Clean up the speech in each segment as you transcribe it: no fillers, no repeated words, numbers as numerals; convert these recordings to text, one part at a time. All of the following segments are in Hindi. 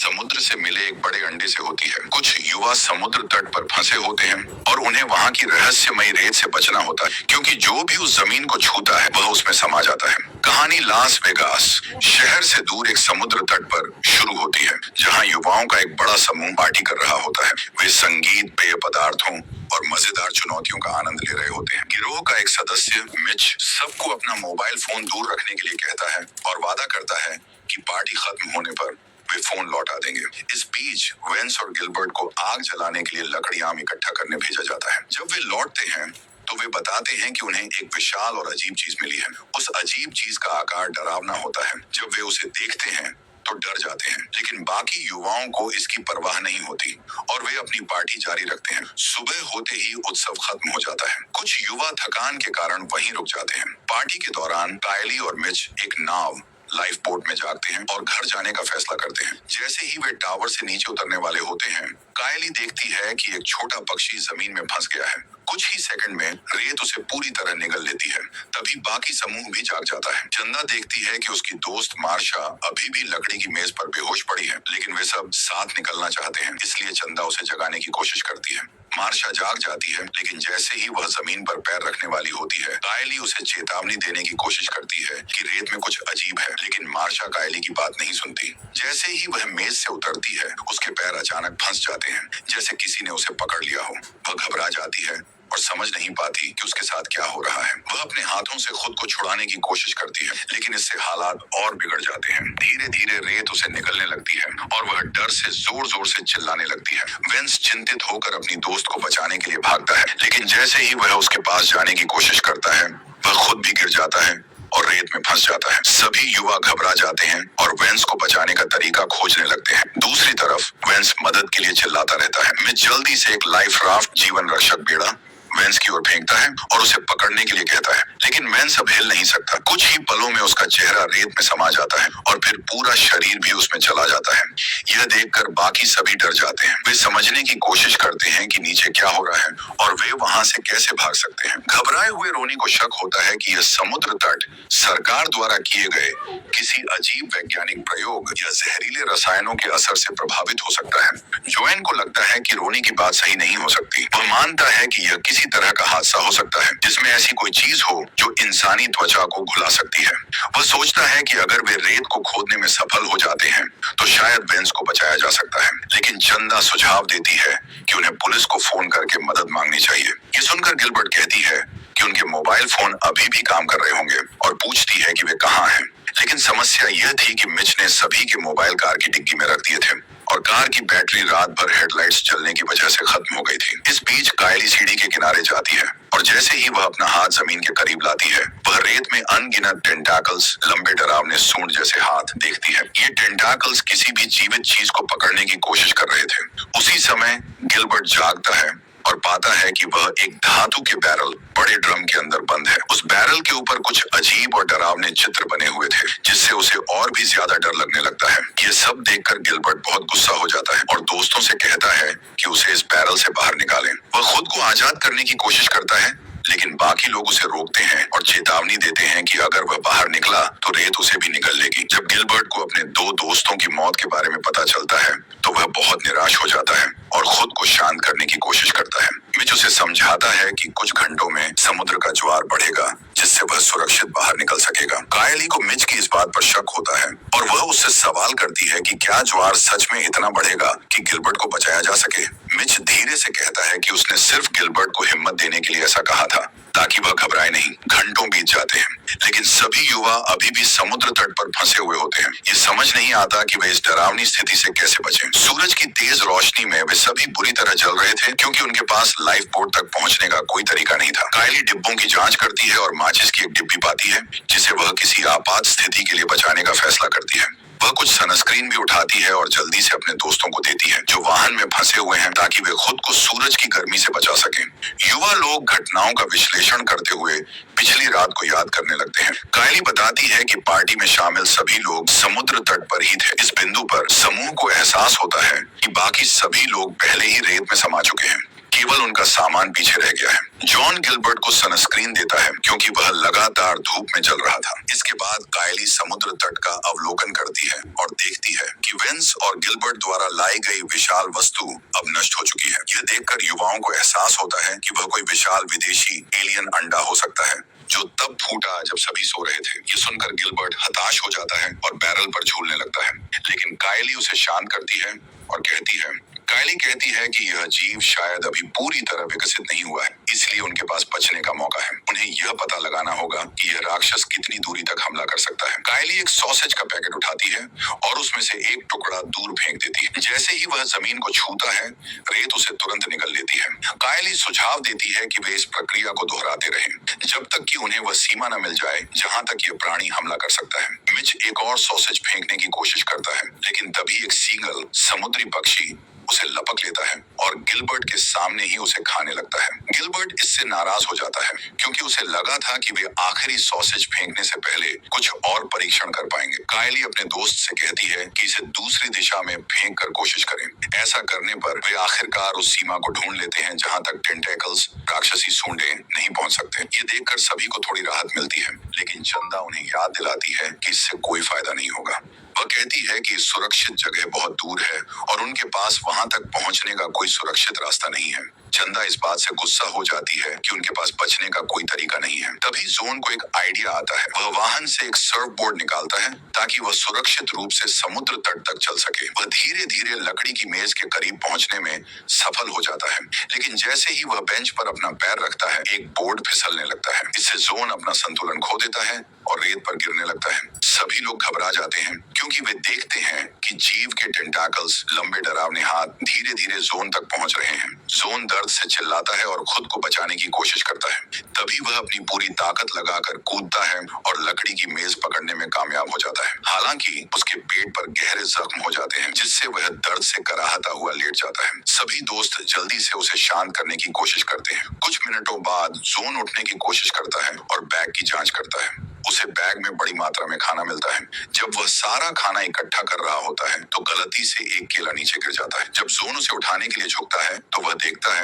समुद्र से मिले एक बड़े अंडे से होती है। कुछ युवा समुद्र तट पर फंसे होते हैं और उन्हें वहाँ की रहस्यमयी रेत से बचना होता है, क्योंकि जो भी उस जमीन को छूता है वह उसमें समा जाता है। कहानी लास वेगास शहर से दूर एक समुद्र तट पर शुरू होती है, जहाँ युवाओं का एक बड़ा समूह पार्टी कर रहा होता है। वे संगीत, पेय पदार्थों और मजेदार चुनौतियों का आनंद ले रहे होते हैं। गिरोह का एक सदस्य मिच सबको अपना मोबाइल फोन दूर रखने के लिए कहता है और वादा करता है कि पार्टी खत्म होने पर वे फोन लौटा देंगे। इस बीच वेंस और गिलबर्ट को आग जलाने के लिए लकड़ियां इकट्ठा करने भेजा जाता है। जब वे लौटते हैं तो वे बताते हैं कि उन्हें एक विशाल और अजीब चीज मिली है। उस अजीब चीज का आकार डरावना होता है। जब वे उसे देखते हैं तो डर जाते हैं, लेकिन बाकी युवाओं को इसकी परवाह नहीं होती और वे अपनी पार्टी जारी रखते हैं। सुबह होते ही उत्सव खत्म हो जाता है। कुछ युवा थकान के कारण वहीं रुक जाते हैं। पार्टी के दौरान कायली और मिच एक नाव लाइफ बोट में जागते हैं और घर जाने का फैसला करते हैं। जैसे ही वे टावर से नीचे उतरने वाले होते हैं, कायली देखती है कि एक छोटा पक्षी जमीन में फंस गया है। कुछ ही सेकंड में रेत उसे पूरी तरह निगल लेती है। तभी बाकी समूह भी जाग जाता है। चंदा देखती है कि उसकी दोस्त मार्शा अभी भी लकड़ी की मेज पर बेहोश पड़ी है, लेकिन वे सब साथ निकलना चाहते हैं, इसलिए चंदा उसे जगाने की कोशिश करती है। मार्शा जाग जाती है, लेकिन जैसे ही वह जमीन पर पैर रखने वाली होती है, कायली उसे चेतावनी देने की कोशिश करती है कि रेत में कुछ अजीब है, लेकिन मार्शा कायली की बात नहीं सुनती। जैसे ही वह मेज से उतरती है, उसके पैर अचानक फंस जाते हैं, जैसे किसी ने उसे पकड़ लिया हो। वह घबरा जाती है और समझ नहीं पाती कि उसके साथ क्या हो रहा है। वह अपने हाथों से खुद को छुड़ाने की कोशिश करती है, लेकिन इससे हालात और बिगड़ जाते हैं। धीरे धीरे रेत उसे निगलने लगती है और वह डर से जोर जोर से चिल्लाने लगती है। वेंस चिंतित होकर अपनी दोस्त को बचाने के लिए भागता है, लेकिन जैसे ही वह उसके पास जाने की कोशिश करता है, वह खुद भी गिर जाता है और रेत में फंस जाता है। सभी युवा घबरा जाते हैं और वेंस को बचाने का तरीका खोजने लगते हैं। दूसरी तरफ वेंस मदद के लिए चिल्लाता रहता है। मैं जल्दी से एक लाइफ राफ्ट जीवन रक्षक बेड़ा वेंस की ओर फेंकता है और उसे पकड़ने के लिए कहता है, लेकिन वेंस अब हिल नहीं सकता। कुछ ही पलों में उसका चेहरा रेत में समा जाता है और फिर पूरा शरीर भी उसमें चला जाता है। यह देखकर बाकी सभी डर जाते हैं। वे समझने की कोशिश करते हैं कि नीचे क्या हो रहा है और वे वहां से कैसे भाग सकते हैं। घबराए हुए रोनी को शक होता है कि यह समुद्र तट सरकार द्वारा किए गए किसी अजीब वैज्ञानिक प्रयोग या जहरीले रसायनों के असर से प्रभावित हो सकता है। जोएन को लगता है कि रोनी की बात सही नहीं हो सकती। वह मानता है कि यह किसी तरह का हादसा हो सकता है, जिसमें ऐसी कोई चीज हो जो इंसानी त्वचा को घुला सकती है। वह सोचता है कि अगर वे रेत को खोदने में सफल हो जाते हैं तो शायद वेंस को बचाया जा सकता है, लेकिन चंदा सुझाव देती है कि उन्हें पुलिस को फोन करके मदद मांगनी चाहिए। ये सुनकर गिलबर्ट कहती है कि उनके मोबाइल फोन अभी भी काम कर रहे होंगे और पूछती है कि वे कहाँ हैं। लेकिन समस्या यह थी कि मिच ने सभी के मोबाइल कार की डिग्गी में रख दिए थे और कार की बैटरी रात भर हेडलाइट्स जलने की वजह से खत्म हो गई थी। इस बीच कायली सीढ़ी के किनारे जाती है और जैसे ही वह अपना हाथ जमीन के करीब लाती है, वह रेत में अनगिनत टेंटाकल्स, लंबे डरावने सूंड जैसे हाथ देखती है। ये टेंटाकल्स किसी भी जीवित चीज को पकड़ने की कोशिश कर रहे थे। उसी समय गिलबर्ट जागता है और पाता है कि वह एक धातु के बैरल बड़े ड्रम के अंदर बंद है। उस बैरल के ऊपर कुछ अजीब और डरावने चित्र बने हुए थे, जिससे उसे और भी ज्यादा डर लगने लगता है। ये सब देखकर गिलबर्ट बहुत गुस्सा हो जाता है और दोस्तों से कहता है कि उसे इस बैरल से बाहर निकालें। वह खुद को आजाद करने की कोशिश करता है, लेकिन बाकी लोग उसे रोकते हैं और चेतावनी देते हैं कि अगर वह बाहर निकला तो रेत उसे भी निगल लेगी। जब गिलबर्ट को अपने दो दोस्तों की मौत के बारे में पता चलता है तो वह बहुत निराश हो जाता है और खुद को शांत करने की कोशिश करता है। मिच उसे समझाता है कि कुछ घंटों में समुद्र का ज्वार बढ़ेगा, जिससे वह सुरक्षित बाहर निकल सकेगा। कायली को मिच की इस बात पर शक होता है और वह उससे सवाल करती है कि क्या ज्वार सच में इतना बढ़ेगा कि गिलबर्ट को बचाया जा सके। मिच धीरे से कहता है कि उसने सिर्फ गिलबर्ट को हिम्मत देने के लिए ऐसा कहा था, ताकि वह घबराए नहीं। घंटों बीत जाते हैं, लेकिन सभी युवा अभी भी समुद्र तट पर फंसे हुए होते हैं। ये समझ नहीं आता कि वे इस डरावनी स्थिति से कैसे बचें। सूरज की तेज रोशनी में वे सभी बुरी तरह जल रहे थे, क्योंकि उनके पास लाइफ बोट तक पहुंचने का कोई तरीका नहीं था। कायली डिब्बों की जांच करती है और माचिस की एक डिब्बी पाती है, जिसे वह किसी आपात स्थिति के लिए बचाने का फैसला करती है। वह कुछ सनस्क्रीन भी उठाती है और जल्दी से अपने दोस्तों को देती है, जो वाहन में फंसे हुए हैं, ताकि वे खुद को सूरज की गर्मी से बचा सकें। युवा लोग घटनाओं का विश्लेषण करते हुए पिछली रात को याद करने लगते हैं। कायली बताती है कि पार्टी में शामिल सभी लोग समुद्र तट पर ही थे। इस बिंदु पर समूह को एहसास होता है कि बाकी सभी लोग पहले ही रेत में समा चुके हैं। केवल उनका सामान पीछे रह गया है। जॉन गिलबर्ट को सनस्क्रीन देता है क्योंकि वह लगातार धूप में जल रहा था। इसके बाद कायली समुद्र तट का अवलोकन करती है और देखती है कि वेंस और गिलबर्ट द्वारा लाई गई विशाल वस्तु अब नष्ट हो चुकी है। यह देखकर युवाओं को एहसास होता है कि वह कोई विशाल विदेशी एलियन अंडा हो सकता है जो तब फूटा जब सभी सो रहे थे। ये सुनकर गिलबर्ट हताश हो जाता है और बैरल पर झूलने लगता है, लेकिन कायली उसे शांत करती है और कहती है कि यह जीव शायद अभी पूरी तरह विकसित नहीं हुआ है, इसलिए उनके पास बचने का मौका है। उन्हें यह पता लगाना होगा कि यह राक्षस कितनी दूरी तक हमला कर सकता है। कायली एक सॉसेज का पैकेट उठाती है और उसमें से एक टुकड़ा दूर फेंक देती है। जैसे ही वह जमीन को छूता है, रेत उसे तुरंत निगल लेती है। कायली सुझाव देती है कि वे इस प्रक्रिया को दोहराते रहें जब तक कि उन्हें वह सीमा न मिल जाए जहां तक यह प्राणी हमला कर सकता है। मिच एक और सॉसेज फेंकने की कोशिश करता है, लेकिन तभी एक सीगल समुद्री पक्षी उसे लपक लेता है और गिलबर्ट के सामने ही उसे खाने लगता है। गिलबर्ट इससे नाराज हो जाता है क्योंकि उसे लगा था कि वे आखिरी सॉसेज फेंकने से पहले कुछ और परीक्षण कर पाएंगे। कायली अपने दोस्त से कहती है कि इसे दूसरी दिशा में फेंक कर कोशिश करें। ऐसा करने पर वे आखिरकार उस सीमा को ढूंढ लेते हैं जहां तक टेंटेकल्स, राक्षसी सूंडे नहीं पहुंच सकते। ये देखकर सभी को थोड़ी राहत मिलती है, लेकिन चंदा उन्हें याद दिलाती है कि इससे कोई फायदा नहीं होगा। वह कहती है कि सुरक्षित जगह बहुत दूर है और उनके पास वहां तक पहुंचने का कोई सुरक्षित रास्ता नहीं है। चंदा इस बात से गुस्सा हो जाती है कि उनके पास बचने का कोई तरीका नहीं है। तभी जोन को एक आइडिया आता है। वह वाहन से एक सर्फ बोर्ड निकालता है ताकि वह सुरक्षित रूप से समुद्र तट तक चल सके। वह धीरे धीरे लकड़ी की मेज के करीब पहुंचने में सफल हो जाता है, लेकिन जैसे ही वह बेंच पर अपना पैर रखता है, एक बोर्ड फिसलने लगता है। इससे जोन अपना संतुलन खो देता है और रेत पर गिरने लगता है। सभी लोग घबरा जाते हैं क्योंकि वे देखते हैं कि जीव के टेंटाकल्स, लंबे डरावने हाथ धीरे धीरे जोन तक पहुंच रहे हैं। जोन दर्द से चिल्लाता है और खुद को बचाने की कोशिश करता है। तभी वह अपनी पूरी ताकत लगाकर कूदता है और लकड़ी की मेज पकड़ने में कामयाब हो जाता है। हालांकि उसके पेट पर गहरे जख्म हो जाते हैं, जिससे वह दर्द से कराहता हुआ लेट जाता है। सभी दोस्त जल्दी से उसे शांत करने की कोशिश करते हैं। कुछ मिनटों बाद जोन उठने की कोशिश करता है और बैग की जांच करता है। उसे बैग में बड़ी मात्रा में खाना मिलता है। जब वह सारा खाना इकट्ठा कर रहा होता है तो गलती से एक केला नीचे गिर जाता है। जब जोन उसे उठाने के लिए झुकता है तो वह देखता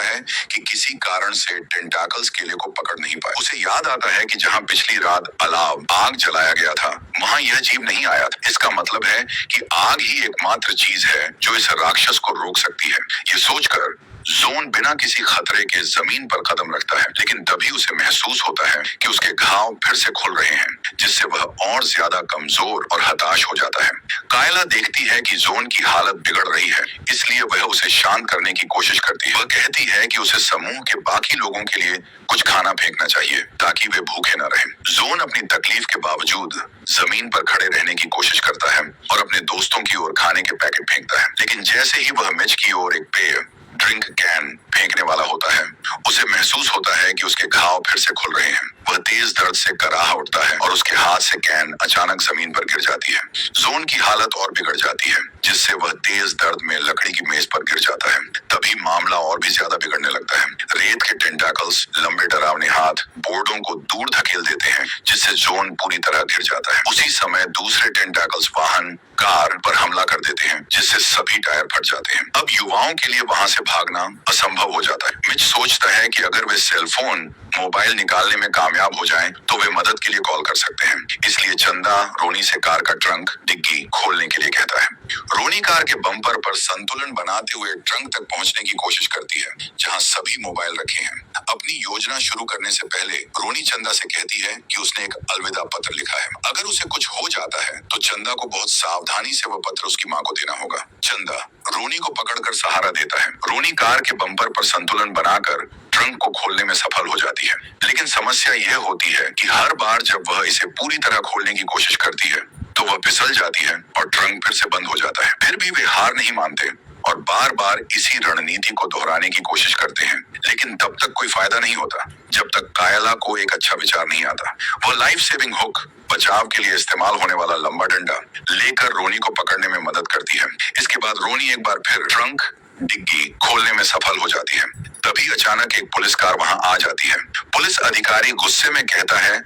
है कि किसी कारण से टेंटाकल्स केले को पकड़ नहीं पाए। उसे याद आता है कि जहां पिछली रात आग जलाया गया था, वहां यह जीव नहीं आया था। इसका मतलब है कि आग ही एकमात्र चीज है जो इस राक्षस को रोक सकती है। ये सोचकर जोन बिना किसी खतरे के जमीन पर कदम रखता है, लेकिन तभी उसे महसूस होता है कि उसके घाव फिर से खुल रहे हैं, जिससे वह और ज्यादा कमजोर और हताश हो जाता है। कायला देखती है कि जोन की हालत बिगड़ रही है, इसलिए वह उसे शांत करने की कोशिश करती है। वह कहती है कि उसे समूह के बाकी लोगों के लिए कुछ खाना फेंकना चाहिए ताकि वे भूखे न रहें। जोन अपनी तकलीफ के बावजूद जमीन पर खड़े रहने की कोशिश करता है और अपने दोस्तों की ओर खाने के पैकेट फेंकता है, लेकिन जैसे ही वह मिच की ओर एक पेय ड्रिंक कैन फेंकने वाला होता है, उसे महसूस होता है कि उसके घाव फिर से खुल रहे हैं। वह तेज दर्द से कराह उठता है और उसके हाथ से कैन अचानक जमीन पर गिर जाती है। जोन की हालत और बिगड़ जाती है, जिससे वह तेज दर्द में लकड़ी की मेज पर गिर जाता है। तभी मामला और भी ज्यादा बिगड़ने लगता है। रेत के टेंटाकल्स, लंबे डरावने हाथ बोर्डों को दूर धकेल देते हैं, जिससे जोन पूरी तरह गिर जाता है। उसी समय दूसरे टेंटाकल्स वाहन, कार पर हमला कर देते हैं, जिससे सभी टायर फट जाते हैं। अब युवाओं के लिए वहां से भागना असंभव हो जाता है। मिच सोचता है कि अगर वे सेलफोन, मोबाइल निकालने में कामयाब हो जाएं, तो वे मदद के लिए कॉल कर सकते हैं। इसलिए चंदा रोनी से कार का ट्रंक डिग्गी खोलने के लिए कहता है। रोनी कार के बम्पर पर संतुलन बनाते हुए ट्रंक तक पहुंचने की कोशिश करती है, जहां सभी मोबाइल रखे हैं। अपनी योजना शुरू करने से पहले रोनी चंदा से कहती है कि उसने एक अलविदा पत्र लिखा है। अगर उसे कुछ हो जाता है तो चंदा को बहुत सावधानी से वह पत्र उसकी माँ को देना होगा। चंदा रोनी को पकड़कर सहारा देता है। रोनी कार के बम्पर पर संतुलन बनाकर ट्रंक को खोलने में सफल हो जाती है, लेकिन समस्या यह होती है कि हर बार जब वह इसे पूरी तरह खोलने की कोशिश करती है तो वह फिसल जाती है और ट्रंक फिर से बंद हो जाता है। फिर भी वे हार नहीं मानते और बार बार इसी रणनीति को दोहराने की कोशिश करते हैं, लेकिन तब तक कोई फायदा नहीं होता जब तक कायला को एक अच्छा विचार नहीं आता। वह लाइफ सेविंग हुक, बचाव के लिए इस्तेमाल होने वाला लंबा डंडा लेकर रोनी को पकड़ने में मदद करती है। इसके बाद रोनी एक बार फिर ट्रंक डिग्गी खोलने में सफल हो जाती है। तभी अचानक एक पुलिस कार वहां आ जाती है। पुलिस अधिकारी गुस्से में कहता है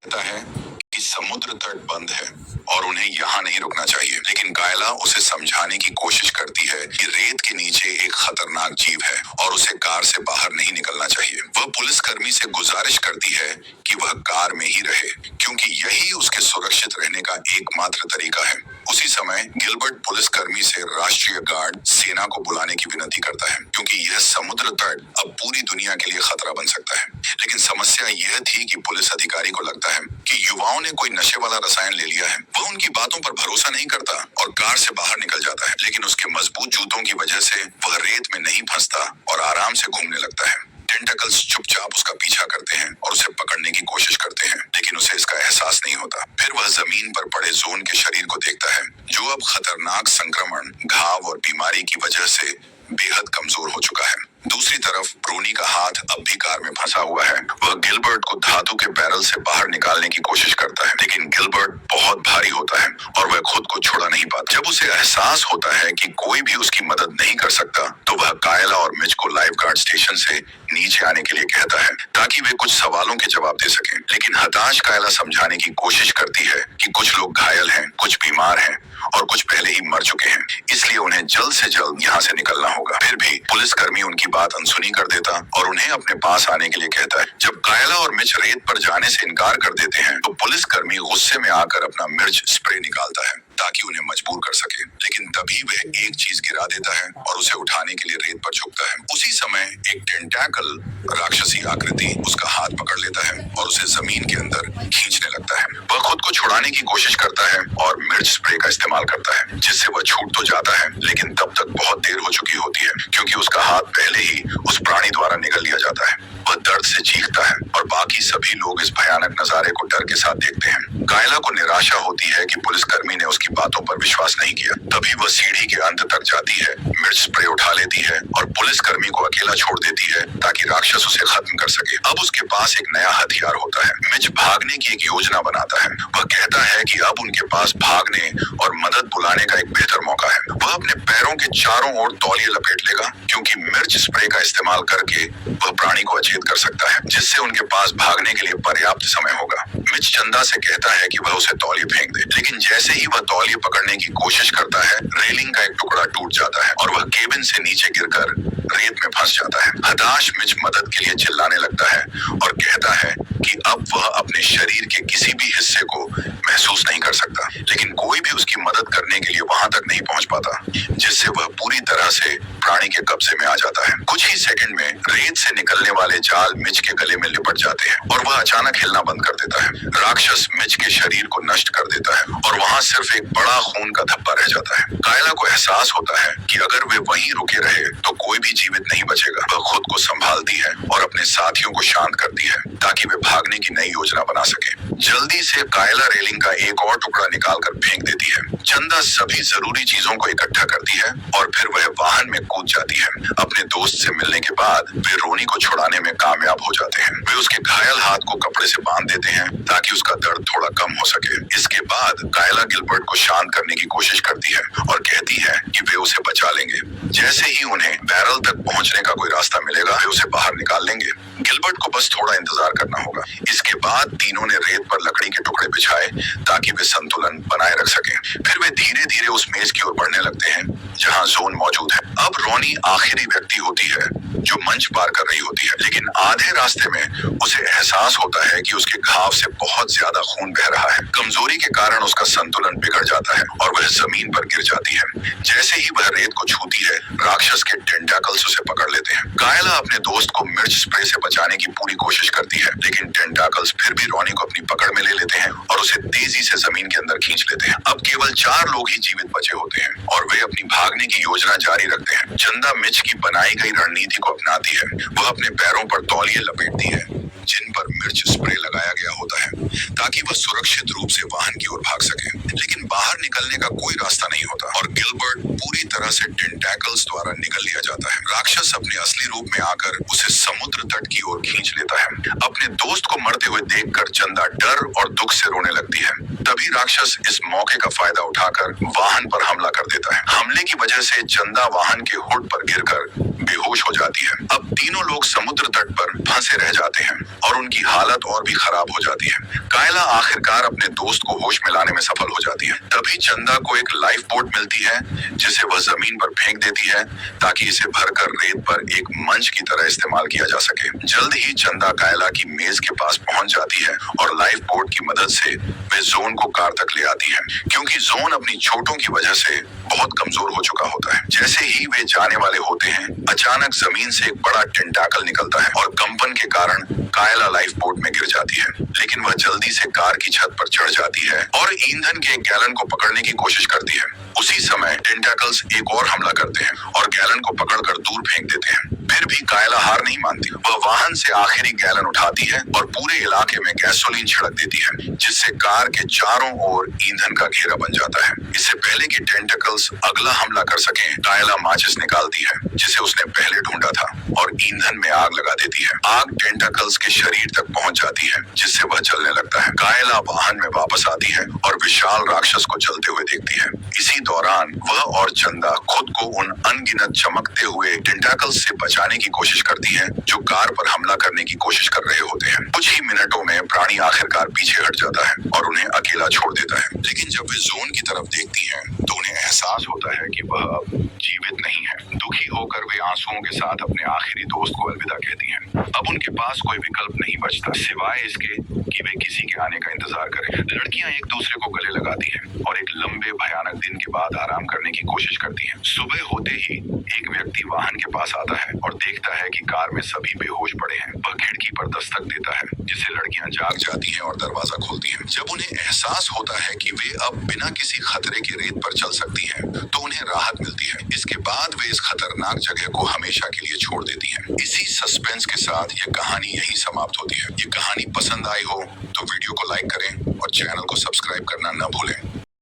कि समुद्र तट बंद है और उन्हें यहाँ नहीं रुकना चाहिए। लेकिन कायला उसे समझाने की कोशिश करती है कि रेत के नीचे एक खतरनाक जीव है और उसे कार से बाहर नहीं निकलना चाहिए। वह पुलिसकर्मी से गुजारिश करती है कि वह कार में ही रहे, क्योंकि यही उसके सुरक्षित रहने का एकमात्र तरीका है। उसी समय गिलबर्ट पुलिसकर्मी से राष्ट्रीय गार्ड सेना को बुलाने की विनती करता है, क्योंकि यह समुद्र तट अब पूरी दुनिया के लिए खतरा बन सकता है। लेकिन समस्या यह थी कि पुलिस अधिकारी को लगता है कि युवाओं ने कोई नशे वाला रसायन ले लिया है। वह उनकी बातों पर भरोसा नहीं करता और कार से बाहर निकल जाता है। लेकिन उसके मजबूत जूतों की वजह से वह रेत में नहीं फंसता और आराम से घूमने लगता है। टेंटकल्स चुपचाप उसका पीछा करते हैं और उसे पकड़ने की कोशिश करते हैं, लेकिन उसे इसका एहसास नहीं होता। फिर वह जमीन पर पड़े जोन के शरीर को देखता है, जो अब खतरनाक संक्रमण, घाव और बीमारी की वजह से बेहद कमजोर हो चुका है। दूसरी तरफ रोनी का हाथ अब भी कार में फंसा हुआ है। वह गिलबर्ट को धातु के बैरल से बाहर निकालने की कोशिश करता है, लेकिन गिलबर्ट बहुत भारी होता है और वह खुद को छुड़ा नहीं पाता। जब उसे एहसास होता है कि कोई भी उसकी मदद नहीं कर सकता, तो वह कायला और मिच को लाइफगार्ड स्टेशन से नीचे आने के लिए कहता है, ताकि वे कुछ सवालों के जवाब दे सकें। लेकिन हताश कायला समझाने की कोशिश करती है कि कुछ लोग घायल हैं, कुछ बीमार हैं और कुछ पहले ही मर चुके हैं, इसलिए उन्हें जल्द से जल्द यहाँ से निकलना होगा। फिर भी पुलिसकर्मी उनकी बात अनसुनी कर देता और उन्हें अपने पास आने के लिए कहता है। जब कायला और मिच रेत पर जाने से इनकार कर देते हैं, तो पुलिसकर्मी गुस्से में आकर अपना मिर्च स्प्रे निकालता है ताकि उन्हें मजबूर कर सके। लेकिन तभी वह एक चीज गिरा देता है और उसे उठाने के लिए रेत पर झुकता है। उसी समय एक टेंटाकल राक्षसी आकृति उसका हाथ पकड़ लेता है और उसे जमीन के अंदर खींचने लगता है। वह खुद को छुड़ाने की कोशिश करता है और मिर्च स्प्रे का इस्तेमाल करता है, जिससे वह छूट तो जाता है, लेकिन तब तक बहुत देर हो चुकी होती है, क्योंकि उसका हाथ पहले ही उस प्राणी द्वारा निगल लिया जाता है। वह दर्द से चीखता है और बाकी सभी लोग इस भयानक नजारे को डर के साथ देखते हैं। कायला को निराशा होती है कि पुलिसकर्मी ने उसकी बातों पर विश्वास नहीं किया। तभी वह सीढ़ी के अंत तक जाती है, मिर्च स्प्रे उठा लेती है और पुलिसकर्मी को अकेला छोड़ देती है ताकि राक्षस उसे खत्म कर सके। अब उसके पास एक नया हथियार होता है। मिच भागने की एक योजना बनाता है। वह कहता है कि अब उनके पास भागने और मदद बुलाने का एक बेहतर मौका है। वह अपने पैरों के चारों ओर तौलिए लपेट लेगा, क्योंकि मिर्च स्प्रे का इस्तेमाल करके वह प्राणी को अचेत कर सकता है, जिससे उनके पास भागने के लिए पर्याप्त समय होगा। मिच चंदा से कहता है कि वह उसे तौलिए फेंक दे, लेकिन जैसे ही वह तौलिए पकड़ने की कोशिश करता है, रेलिंग का एक टुकड़ा टूट जाता है और वह केबिन से नीचे गिरकर रेत में फंस जाता है। हताश मिच मदद के लिए चिल्लाने लगता है और कहता है कि अब वह अपने शरीर के किसी भी हिस्से को महसूस नहीं कर सकता, लेकिन कोई भी उसकी मदद करने के लिए वहां तक नहीं पहुंच पाता, जिससे वह पूरी तरह से प्राणी के कब्जे में आ जाता है। कुछ ही सेकंड में रेत से निकलने वाले जाल मिच के गले में लिपट जाते हैं और वह अचानक हिलना बंद कर देता है। राक्षस मिच के शरीर को नष्ट कर देता है और वहां सिर्फ एक बड़ा खून का धब्बा रह जाता है। कायला को एहसास होता है कि अगर वे वहीं रुके रहे तो कोई भी जीवित नहीं बचेगा। वह खुद को संभालती है और अपने साथियों को शांत करती है ताकि वे भागने की नई योजना बना सके। जल्दी से कायला रेलिंग का एक और टुकड़ा निकालकर फेंक देती है। चंदा सभी जरूरी चीजों को इकट्ठा करती है और फिर वह वाहन में कूद जाती है। अपने दोस्त से मिलने के बाद वे रोनी को छुड़ाने में कामयाब हो जाते हैं। वे उसके घायल हाथ को कपड़े से बांध देते हैं ताकि उसका दर्द थोड़ा कम हो सके। इसके बाद कायला गिलबर्ट को शांत करने की कोशिश करती है और कहती है कि वे उसे बचा लेंगे। जैसे ही उन्हें बैरल तक पहुंचने का कोई रास्ता मिलेगा, वे उसे बाहर निकाल लेंगे। गिलबर्ट को बस थोड़ा इंतजार करना होगा। इसके बाद तीनों ने रेत पर लकड़ी के टुकड़े बिछाए ताकि वे संतुलन बनाए रख सकें। फिर वे धीरे धीरे उस मेज की ओर बढ़ने लगते हैं जहां जोन मौजूद है। अब रोनी आखिरी व्यक्ति होती है जो मंच पार कर रही होती है, लेकिन आधे रास्ते में उसे एहसास होता है कि उसके घाव से बहुत ज्यादा खून बह रहा है। कमजोरी के कारण उसका संतुलन बिगड़ जाता है और वह जमीन पर गिर जाती है। जैसे ही वह रेत को छूती है, राक्षस के टेंटाकल्स उसे पकड़ लेते हैं। कायला अपने दोस्त को मिर्च स्प्रे से बचाने की पूरी कोशिश करती है, लेकिन टेंटाकल्स फिर भी रोनी को अपनी पकड़ में ले लेते हैं और उसे तेजी से जमीन के अंदर खींच लेते हैं। अब केवल 4 लोग ही जीवित बचे होते हैं और वे अपनी भागने की योजना जारी रखते हैं। चंदा मिच की बनाई गई रणनीति को अपनाती है। वह अपने पैरों पर तौलिए लपेटती है जिन पर मिर्च स्प्रे लगाया गया होता है, ताकि वह सुरक्षित रूप से वाहन की ओर भाग सके। लेकिन बाहर निकलने का कोई रास्ता नहीं होता और गिलबर्ट पूरी तरह से टेंटैकल्स द्वारा निगल लिया जाता है। राक्षस अपने असली रूप में आकर उसे समुद्र तट की ओर खींच लेता है। अपने दोस्त को मरते हुए देखकर चंदा डर और दुख से रोने लगती है। तभी राक्षस इस मौके का फायदा उठाकर वाहन पर हमला कर देता है। हमले की वजह से चंदा वाहन के हुड पर गिरकर बेहोश हो जाती है। अब तीनों लोग समुद्र तट पर फंसे रह जाते हैं और उनकी हालत और भी खराब हो जाती है। कायला आखिरकार अपने दोस्त को होश में लाने में सफल हो जाती है। तभी चंदा को एक लाइफ बोट मिलती है जिसे वह जमीन पर फेंक देती है ताकि इसे भरकर रेत पर एक मंच की तरह इस्तेमाल किया जा सके। जल्द ही चंदा कायला की मेज के पास पहुंच जाती है और लाइफ बोट की मदद से वे जोन को कार तक ले आती है, क्योंकि जोन अपनी चोटों की वजह से बहुत कमजोर हो चुका होता है। जैसे ही वे जाने वाले होते हैं, अचानक जमीन से एक बड़ा टेंटाकल निकलता है और कंपन के कारण कायला लाइफ बोट में गिर जाती है। लेकिन वह जल्दी से कार की छत पर चढ़ जाती है और ईंधन के एक गैलन को पकड़ने की कोशिश करती है। उसी समय टेंटाकल्स एक और हमला करते हैं और गैलन को पकड़कर दूर फेंक देते हैं। फिर भी कायला हार नहीं मानती। वह वाहन से आखिरी गैलन उठाती है और पूरे इलाके में गैसोलीन छिड़क देती है, जिससे कार के चारों ओर ईंधन का घेरा बन जाता है। इससे पहले कि टेंटाकल्स अगला हमला कर सकें, कायला माचिस निकालती है जिसे उसने पहले ढूंढा था और ईंधन में आग लगा देती है। आग टेंटाकल्स के शरीर तक पहुंच जाती है, जिससे वह जलने लगता है। कायला वाहन में वापस आती है और विशाल राक्षस को जलते हुए देखती है। इसी दौरान वह और चंदा खुद को उन अनगिनत चमकते हुए टेंटाकल्स से बचाने की कोशिश करती है जो कार पर हमला करने की कोशिश कर रहे होते हैं। कुछ ही मिनटों में प्राणी आखिरकार पीछे हट जाता है और उन्हें अकेला छोड़ देता है। लेकिन जब वे जोन की तरफ देखती हैं, तो उन्हें एहसास होता है कि वह अब जीवित नहीं है। दुखी होकर वे आंसुओं के साथ अपने आखिरी दोस्त को अलविदा कहती हैं। अब उनके पास कोई विकल्प नहीं बचता सिवाय इसके कि वे किसी के आने का इंतजार करें। लड़कियां एक दूसरे को गले लगाती हैं और एक लंबे भयानक दिन के बाद आराम करने की कोशिश करती हैं। सुबह होते ही एक व्यक्ति वाहन के पास आता है और देखता है कि कार में सभी बेहोश पड़े हैं। वह खिड़की पर दस्तक देता है, जिससे लड़कियां जाग जाती हैं और दरवाजा खोलती हैं। जब उन्हें एहसास होता है कि वे अब बिना किसी खतरे के रेत पर चल सकती हैं, तो उन्हें राहत मिलती है। इसके बाद वे इस खतरनाक जगह को हमेशा के लिए छोड़ देती हैं। इसी सस्पेंस के साथ ये कहानी यहीं समाप्त होती है। ये कहानी पसंद आई हो तो वीडियो को लाइक करें और चैनल को सब्सक्राइब करना न भूलें।